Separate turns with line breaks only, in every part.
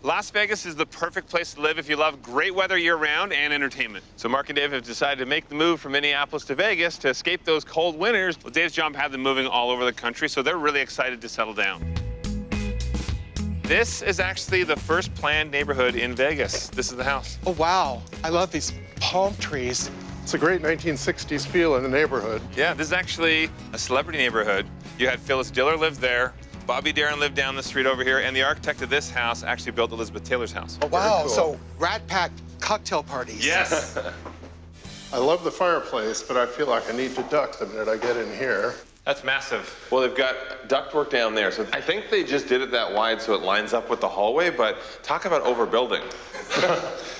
Las Vegas is the perfect place to live if you love great weather year-round and entertainment. So Mark and Dave have decided to make the move from Minneapolis to Vegas to escape those cold winters. Well, Dave's job had them moving all over the country, so they're really excited to settle down. This is actually the first planned neighborhood in Vegas. This is the house.
Oh, wow. I love these palm trees.
It's a great 1960s feel in the neighborhood.
Yeah, this is actually a celebrity neighborhood. You had Phyllis Diller live there. Bobby Darin lived down the street over here, and the architect of this house actually built Elizabeth Taylor's house.
Oh, wow.
Cool.
So Rat Pack cocktail parties.
Yes.
I love the fireplace, but I feel like I need to duck the minute I get in here.
That's massive.
Well, they've got ductwork down there, so I think they just did it that wide so it lines up with the hallway, but talk about overbuilding.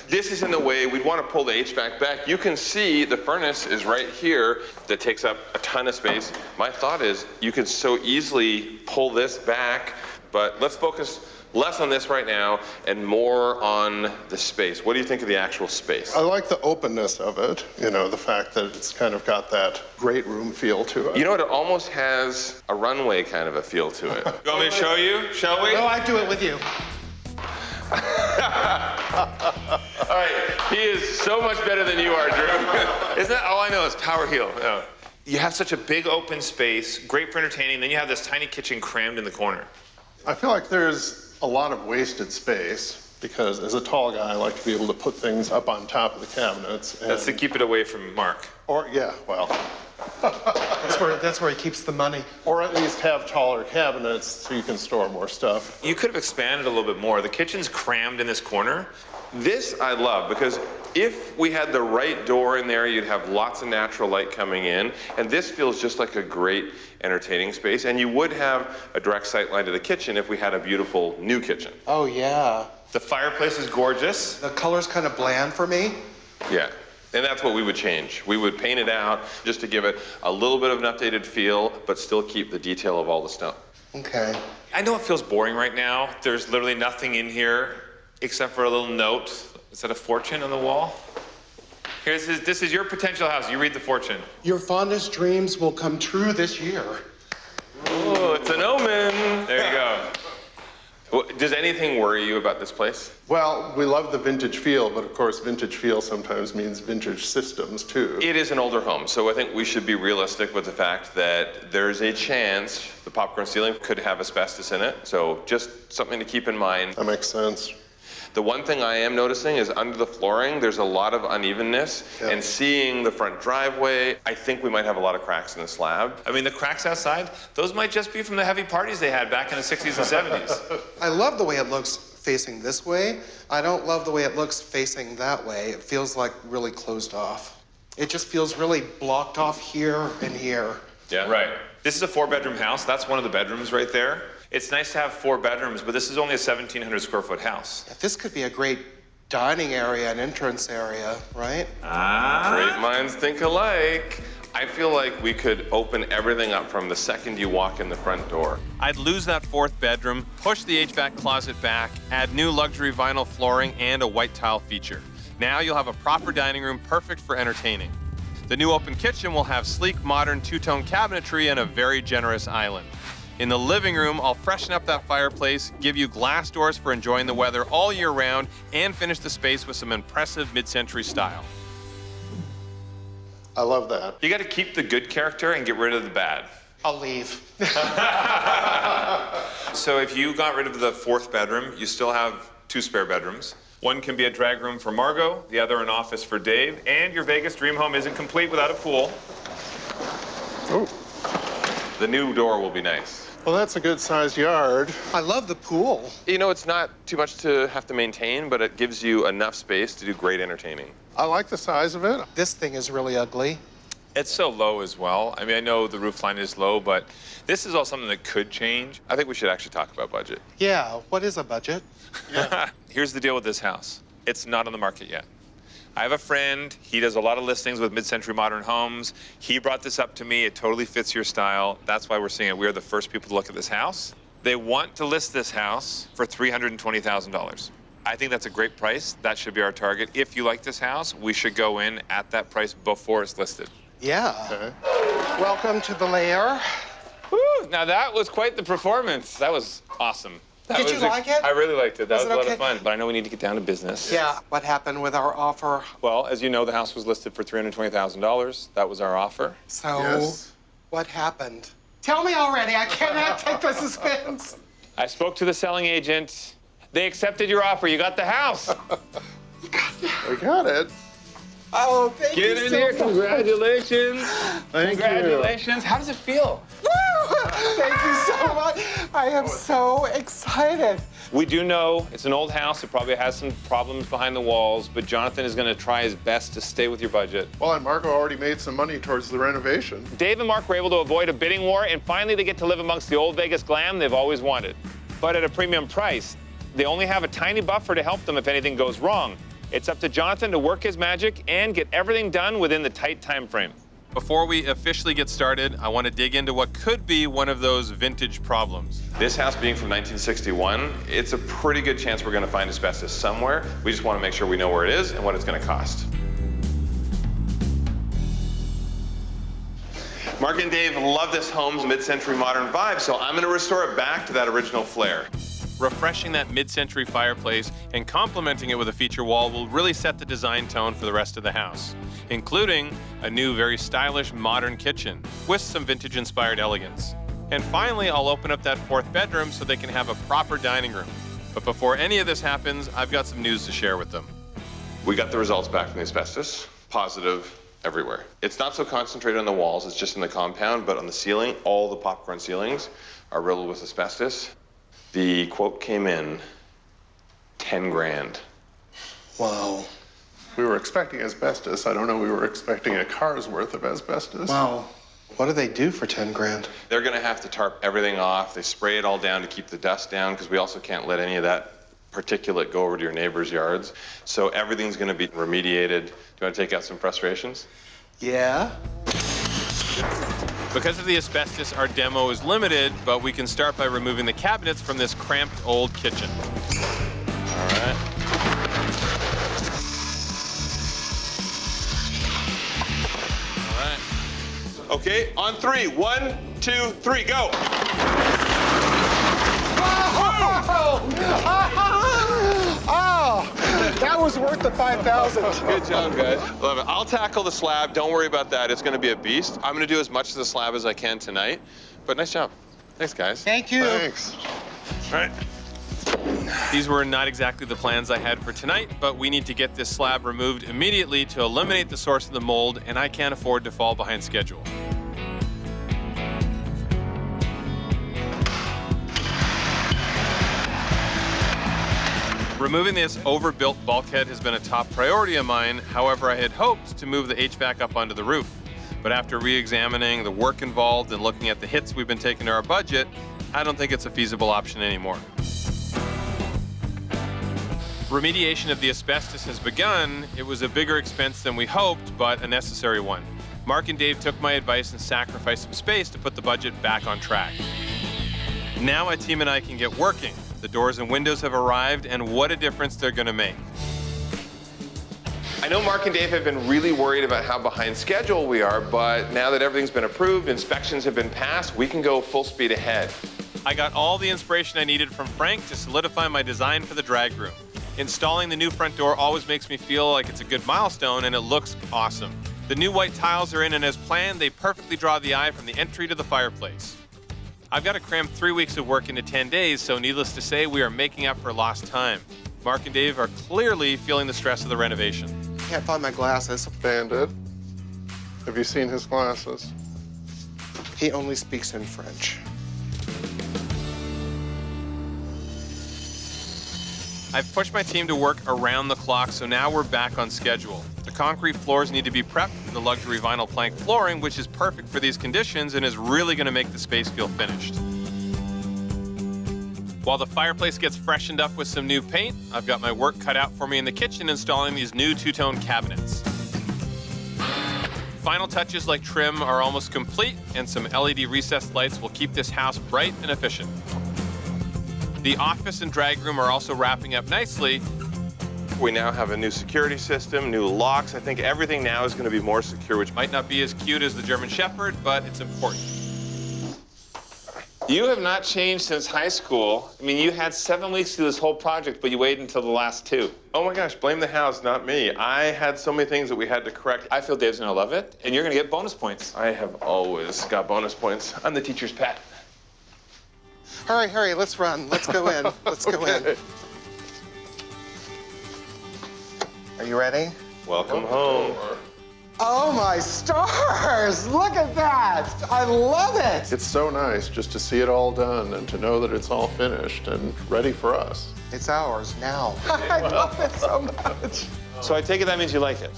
This is in the way. We'd want to pull the HVAC back. You can see the furnace is right here that takes up a ton of space. My thought is you could so easily pull this back, but let's focus less on this right now and more on the space. What do you think of the actual space?
I like the openness of it, you know, the fact that it's kind of got that great room feel to it.
You know what? It almost has a runway kind of a feel to it.
You want me to show you? Shall we?
No, I do it with you.
All right, he is so much better than you are, Drew.
Isn't that all I know is Power Heel? No. You have such a big open space, great for entertaining, then you have this tiny kitchen crammed in the corner.
I feel like there's a lot of wasted space because as a tall guy, I like to be able to put things up on top of the cabinets. And,
That's to keep it away from Mark.
or, yeah, well,
That's where he keeps the money.
or at least have taller cabinets so you can store more stuff.
You could have expanded a little bit more. The kitchen's crammed in this corner.
This I love because if we had the right door in there, you'd have lots of natural light coming in, and this feels just like a great entertaining space, and you would have a direct sight line to the kitchen if we had a beautiful new kitchen.
Oh, yeah.
The fireplace is gorgeous.
The color's kind of bland for me.
Yeah, and that's what we would change. We would paint it out just to give it a little bit of an updated feel, but still keep the detail of all the stone.
Okay.
I know it feels boring right now. There's literally nothing in here except for a little note. Is that a fortune on the wall? This is your potential house. You read the fortune.
Your fondest dreams will come true this year.
Oh, it's an omen. There you go.
Well, does anything worry you about this place?
Well, we love the vintage feel, but of course, vintage feel sometimes means vintage systems too.
It is an older home, so I think we should be realistic with the fact that there's a chance the popcorn ceiling could have asbestos in it. So just something to keep in mind.
That makes sense.
The one thing I am noticing is under the flooring, there's a lot of unevenness.
Yeah.
And seeing the front driveway, I think we might have a lot of cracks in the slab.
I mean, the cracks outside, those might just be from the heavy parties they had back in the 60s and 70s.
I love the way it looks facing this way. I don't love the way it looks facing that way. It feels like really closed off. It just feels really blocked off here and here.
Yeah.
Right. This is a 4-bedroom house. That's one of the bedrooms right there. It's nice to have 4 bedrooms, but this is only a 1,700 square foot house.
This could be a great dining area and entrance area, right?
Great minds think alike. I feel like we could open everything up from the second you walk in the front door.
I'd lose that 4th bedroom, push the HVAC closet back, add new luxury vinyl flooring and a white tile feature. Now you'll have a proper dining room perfect for entertaining. The new open kitchen will have sleek, modern 2-tone cabinetry and a very generous island. In the living room, I'll freshen up that fireplace, give you glass doors for enjoying the weather all year round, and finish the space with some impressive mid-century style.
I love that.
You got to keep the good character and get rid of the bad.
I'll leave.
So if you got rid of the 4th bedroom, you still have 2 spare bedrooms. One can be a drag room for Margot, the other an office for Dave, and your Vegas dream home isn't complete without a pool.
Oh,
The new door will be nice.
well, that's a good sized yard.
I love the pool.
You know, it's not too much to have to maintain, but it gives you enough space to do great entertaining.
I like the size of it.
This thing is really ugly.
It's so low as well. I mean, I know the roof line is low, but this is all something that could change.
I think we should actually talk about budget.
Yeah, what is a budget?
Here's the deal with this house. It's not on the market yet. I have a friend, he does a lot of listings with mid-century modern homes. He brought this up to me, it totally fits your style. That's why we're seeing it. We're the first people to look at this house. They want to list this house for $320,000. I think that's a great price. That should be our target. If you like this house, we should go in at that price before it's listed.
Yeah.
Okay.
Welcome to the lair.
Woo, now that was quite the performance. That was awesome.
Did you like it?
I really liked it. That was a lot
okay?
of fun. But I know we need to get down to business.
Yeah. What happened with our offer?
Well, as you know, the house was listed for $320,000. That was our offer.
So,
Yes.
what happened? Tell me already. I cannot take the suspense.
I spoke to the selling agent. They accepted your offer. You got the house.
We got it.
Oh, thank
Get
you
in
so
here.
much.
Congratulations.
Thank you.
Congratulations. How does it feel?
Woo! Thank you so much. I am so excited.
We do know it's an old house. It probably has some problems behind the walls, but Jonathan is going to try his best to stay with your budget.
Well, and Marco already made some money towards the renovation.
Dave and Mark were able to avoid a bidding war, and finally they get to live amongst the old Vegas glam they've always wanted. But at a premium price. They only have a tiny buffer to help them if anything goes wrong. It's up to Jonathan to work his magic and get everything done within the tight time frame.
Before we officially get started, I want to dig into what could be one of those vintage problems.
This house being from 1961, it's a pretty good chance we're going to find asbestos somewhere. We just want to make sure we know where it is and what it's going to cost. Mark and Dave love this home's mid-century modern vibe, so I'm going to restore it back to that original flair.
Refreshing that mid-century fireplace and complementing it with a feature wall will really set the design tone for the rest of the house, including a new, very stylish, modern kitchen with some vintage-inspired elegance. And finally, I'll open up that fourth bedroom so they can have a proper dining room. But before any of this happens, I've got some news to share with them.
We got the results back from the asbestos, positive everywhere. It's not so concentrated on the walls, it's just in the compound, but on the ceiling, all the popcorn ceilings are riddled with asbestos. The quote came in 10 grand.
Wow.
We were expecting asbestos. I don't know we were expecting a car's worth of asbestos.
Wow. What do they do for 10 grand?
They're gonna have to tarp everything off. They spray it all down to keep the dust down because we also can't let any of that particulate go over to your neighbors' yards. So everything's gonna be remediated. Do you wanna take out some frustrations?
Yeah.
Because of the asbestos, our demo is limited, but we can start by removing the cabinets from this cramped old kitchen. All right. All right.
Okay, on three. 1, 2, 3, go.
Oh, that was worth the 5,000.
Good job, guys. Love it. I'll tackle the slab. Don't worry about that. It's gonna be a beast. I'm gonna do as much of the slab as I can tonight, but nice job. Thanks, guys.
Thank you.
Thanks.
All right.
These were not exactly the plans I had for tonight, but we need to get this slab removed immediately to eliminate the source of the mold, and I can't afford to fall behind schedule. Removing this overbuilt bulkhead has been a top priority of mine. However, I had hoped to move the HVAC up onto the roof. But after re-examining the work involved and looking at the hits we've been taking to our budget, I don't think it's a feasible option anymore. Remediation of the asbestos has begun. It was a bigger expense than we hoped, but a necessary one. Mark and Dave took my advice and sacrificed some space to put the budget back on track. Now my team and I can get working. The doors and windows have arrived, and what a difference they're gonna make.
I know Mark and Dave have been really worried about how behind schedule we are, but now that everything's been approved, inspections have been passed, we can go full speed ahead.
I got all the inspiration I needed from Frank to solidify my design for the drag room. Installing the new front door always makes me feel like it's a good milestone, and it looks awesome. The new white tiles are in, and as planned, they perfectly draw the eye from the entry to the fireplace. I've got to cram 3 weeks of work into 10 days, so needless to say, we are making up for lost time. Mark and Dave are clearly feeling the stress of the renovation.
Can't find my glasses.
Bandit. Have you seen his glasses?
He only speaks in French.
I've pushed my team to work around the clock, so now we're back on schedule. The concrete floors need to be prepped for the luxury vinyl plank flooring, which is perfect for these conditions and is really going to make the space feel finished. While the fireplace gets freshened up with some new paint, I've got my work cut out for me in the kitchen installing these new two-tone cabinets. Final touches like trim are almost complete, and some LED recessed lights will keep this house bright and efficient. The office and drag room are also wrapping up nicely.
We now have a new security system, new locks. I think everything now is going to be more secure, which
Might not be as cute as the German Shepherd, but it's important.
You have not changed since high school. I mean, you had 7 weeks to do this whole project, but you waited until the last 2.
Oh my gosh, blame the house, not me. I had so many things that we had to correct.
I feel Dave's gonna love it, and you're gonna get bonus points.
I have always got bonus points. I'm the teacher's pet.
Hurry, hurry, let's run. Let's go in. Let's go in. Are you ready?
Welcome home.
Oh my stars! Look at that! I love it!
It's so nice just to see it all done and to know that it's all finished and ready for us.
It's ours now. I love it so much.
So I take it that means you like it.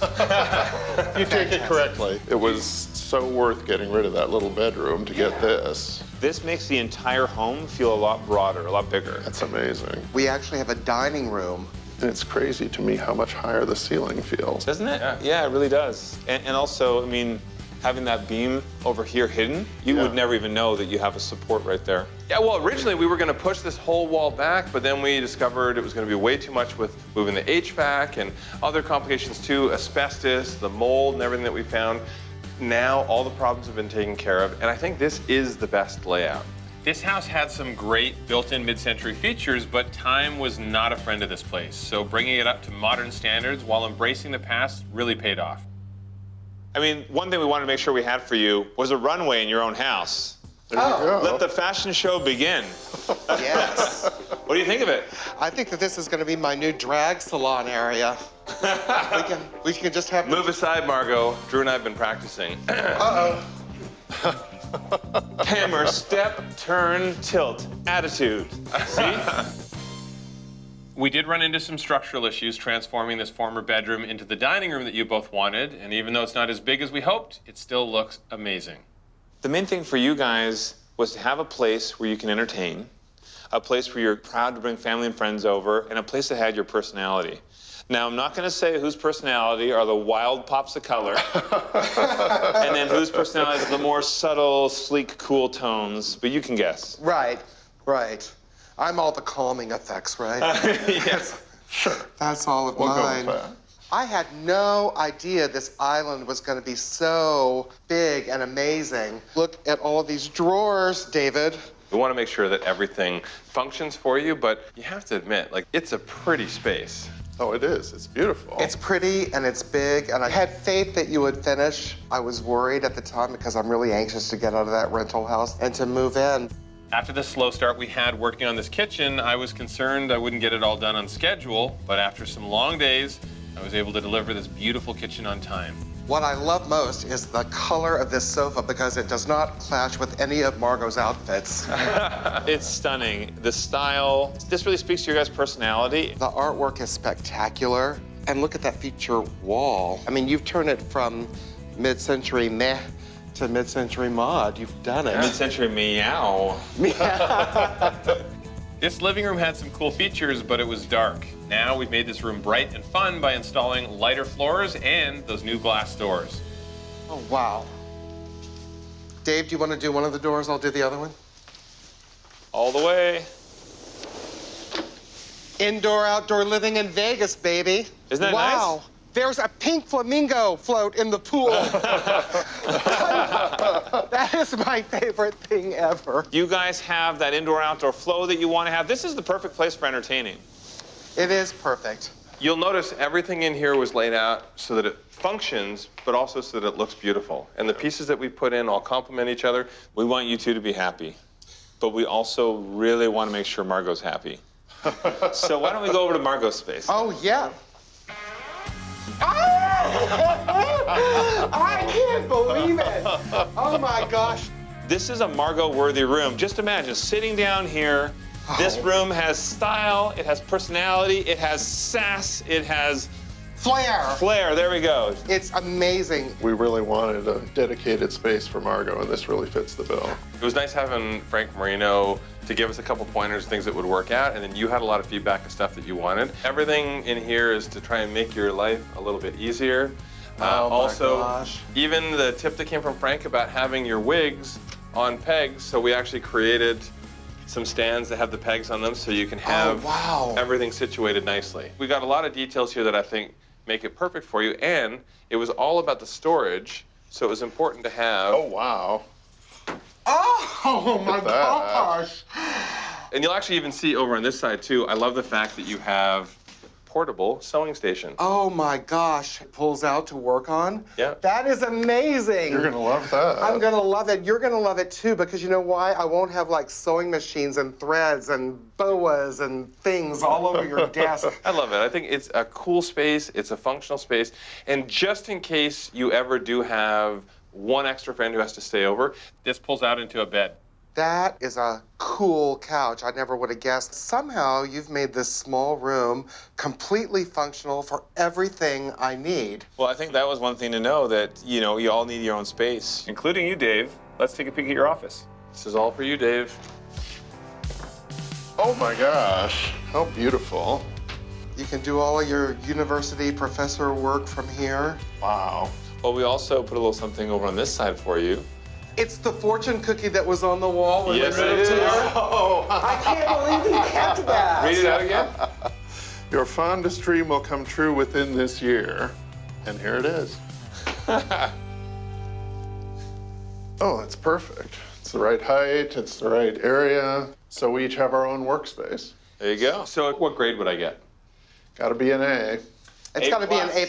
You take it correctly. It was so worth getting rid of that little bedroom to get this.
This makes the entire home feel a lot broader, a lot bigger.
That's amazing.
We actually have a dining room.
And it's crazy to me how much higher the ceiling feels.
Doesn't it? Yeah, it really does. And also, I mean, having that beam over here hidden, you would never even know that you have a support right there.
Yeah, well, originally we were going to push this whole wall back, but then we discovered it was going to be way too much with moving the HVAC and other complications too, asbestos, the mold and everything that we found. Now all the problems have been taken care of, and I think this is the best layout.
This house had some great built-in mid-century features, but time was not a friend of this place. So bringing it up to modern standards while embracing the past really paid off.
I mean, one thing we wanted to make sure we had for you was a runway in your own house.
There you go.
Let the fashion show begin.
Yes.
What do you think of it?
I think that this is going to be my new drag salon area. we can just have...
Move aside, Margot. Drew and I have been practicing.
Uh-oh.
Hammer, step, turn, tilt, attitude. See?
We did run into some structural issues transforming this former bedroom into the dining room that you both wanted, and even though it's not as big as we hoped, it still looks amazing.
The main thing for you guys was to have a place where you can entertain, a place where you're proud to bring family and friends over, and a place that had your personality. Now, I'm not going to say whose personality are the wild pops of color, and then whose personality is the more subtle, sleek, cool tones, but you can guess.
Right, right. I'm all the calming effects, right?
Yes.
Sure.
That's all of
We'll
mine.
go with that.
I had no idea this island was going to be so big and amazing. Look at all of these drawers, David.
We want to make sure that everything functions for you, but you have to admit, like, it's a pretty space.
Oh, it is. It's beautiful.
It's pretty and it's big, and I had faith that you would finish. I was worried at the time because I'm really anxious to get out of that rental house and to move in.
After the slow start we had working on this kitchen, I was concerned I wouldn't get it all done on schedule, but after some long days, I was able to deliver this beautiful kitchen on time.
What I love most is the color of this sofa because it does not clash with any of Margot's outfits.
It's stunning. The style, this really speaks to your guys' personality.
The artwork is spectacular. And look at that feature wall. I mean, you've turned it from mid-century meh to mid-century mod. You've done it.
Mid-century meow.
This living room had some cool features, but it was dark. Now we've made this room bright and fun by installing lighter floors and those new glass doors.
Oh, wow. Dave, do you want to do one of the doors? I'll do the other one.
All the way.
Indoor, outdoor living in Vegas, baby.
Isn't that
wow.
nice?
There's a pink flamingo float in the pool. That is my favorite thing ever.
You guys have that indoor-outdoor flow that you want to have. This is the perfect place for entertaining.
It is perfect.
You'll notice everything in here was laid out so that it functions, but also so that it looks beautiful. And the pieces that we put in all complement each other.
We want you two to be happy, but we also really want to make sure Margot's happy. So why don't we go over to Margot's space?
Oh, yeah. I can't believe it. Oh, my gosh.
This is a Margot-worthy room. Just imagine sitting down here. This room has style, it has personality, it has sass, it has
Flair.
flair. There we go.
It's amazing.
We really wanted a dedicated space for Margot, and this really fits the bill.
It was nice having Frank Marino to give us a couple pointers, things that would work out, and then you had a lot of feedback of stuff that you wanted. Everything in here is to try and make your life a little bit easier.
Oh, my
also,
gosh.
even the tip that came from Frank about having your wigs on pegs, so we actually created some stands that have the pegs on them so you can have
wow.
everything situated nicely. We got a lot of details here that I think make it perfect for you, and it was all about the storage, so it was important to have
Oh, wow.
Oh my gosh!
And you'll actually even see over on this side too, I love the fact that you have portable sewing station.
Oh my gosh! It pulls out to work on.
Yeah.
That is amazing.
You're gonna love that.
I'm gonna love it. You're gonna love it too, because you know why? I won't have like sewing machines and threads and boas and things all over your desk.
I love it. I think it's a cool space, it's a functional space, and just in case you ever do have one extra friend who has to stay over, this pulls out into a bed.
That is a cool couch. I never would have guessed. Somehow you've made this small room completely functional for everything I need.
Well, I think that was one thing to know, that, you know, you all need your own space, including you, Dave. Let's take a peek at your office.
This is all for you, Dave.
Oh my gosh, how beautiful.
You can do all of your university professor work from here.
Wow.
Well, we also put a little something over on this side for you.
It's the fortune cookie that was on the wall when
Yes,
we
it
moved
is.
here. I can't believe you kept that.
Read it out again.
Your fondest dream will come true within this year. And here it is. Oh, it's perfect. It's the right height, it's the right area. So we each have our own workspace.
There you go. So what grade would I get?
Gotta be an A.
It's got to be an A+.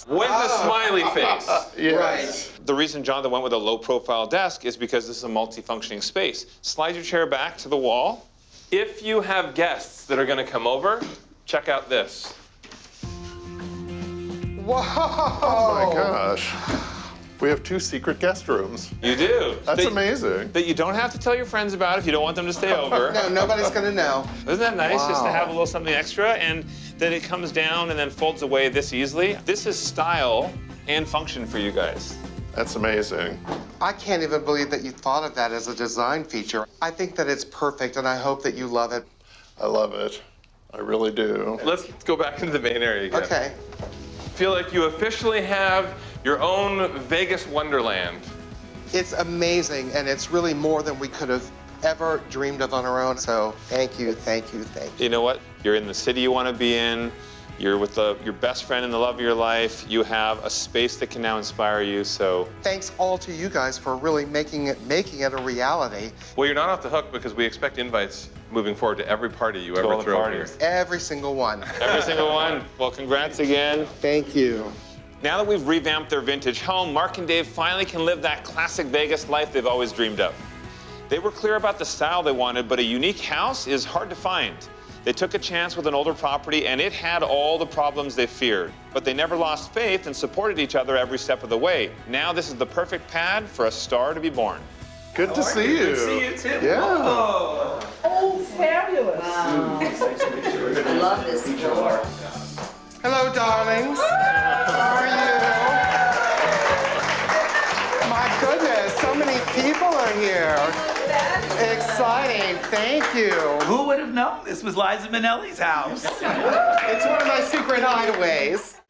With a smiley face.
Yes.
The reason Jonathan went with a low-profile desk is because this is a multi-functioning space. Slide your chair back to the wall.
If you have guests that are going to come over, check out this.
Whoa!
Oh my gosh. We have 2 secret guest rooms.
You do.
That's amazing.
That you don't have to tell your friends about if you don't want them to stay over.
No, nobody's going to know.
Isn't that nice, just to
Wow.
have a little something extra, and that it comes down and then folds away this easily? This is style and function for you guys.
That's amazing.
I can't even believe that you thought of that as a design feature. I think that it's perfect, and I hope that you love it.
I love it. I really do.
Let's go back into the main area again.
Okay.
Feel like you officially have your own Vegas Wonderland.
It's amazing, and it's really more than we could have ever dreamed of on our own. So thank you, thank you, thank you.
You know what? You're in the city you want to be in. You're with your best friend and the love of your life. You have a space that can now inspire you, so.
Thanks all to you guys for really making it a reality.
Well, you're not off the hook because we expect invites moving forward to every party you
all
ever
the
throw here.
parties.
Every single one.
Every single one. Well, congrats again.
Thank you.
Now that we've revamped their vintage home, Mark and Dave finally can live that classic Vegas life they've always dreamed of. They were clear about the style they wanted, but a unique house is hard to find. They took a chance with an older property, and it had all the problems they feared. But they never lost faith and supported each other every step of the way. Now this is the perfect pad for a star to be born.
Good to see you.
Good to see you too.
Yeah.
Oh, fabulous.
I love this door.
Hello, darlings. How are you? My goodness, so many people are here. Exciting, thank you.
Who would have known this was Liza Minnelli's house?
It's one of my secret hideaways.